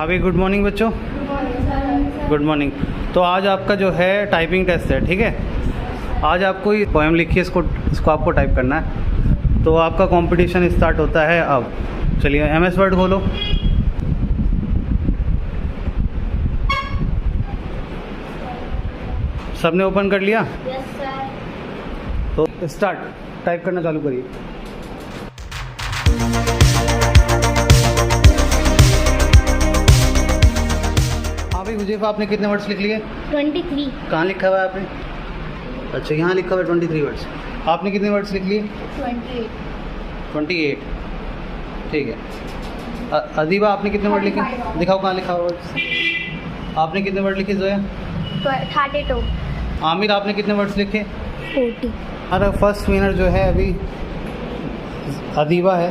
अभी good morning बच्चों। Good morning. तो आज आपका जो है टाइपिंग टेस्ट है, ठीक है। आज आपको ये पोएम लिखिए, इसको आपको टाइप करना है। तो आपका कंपटीशन स्टार्ट होता है अब। चलिए MS वर्ड खोलो। सबने ओपन कर लिया? Yes sir. तो स्टार्ट, टाइप करना चालू करिए। हाँ भाई हुजैफा, आपने कितने वर्ड्स लिख लिए? 23। कहाँ लिखा हुआ है आपने? अच्छा, यहाँ लिखा हुआ है 23 वर्ड्स। आपने कितने वर्ड्स लिख लिए? 28। ठीक है। अदीबा, आपने कितने वर्ड लिखे? दिखाओ कहाँ लिखा हुआ वर्ड्स। आपने कितने वर्ड लिखे जोया? 32। आमिर, आपने कितने वर्ड्स लिखे? 40। हमारा फर्स्ट विनर जो है अभी अदीबा है।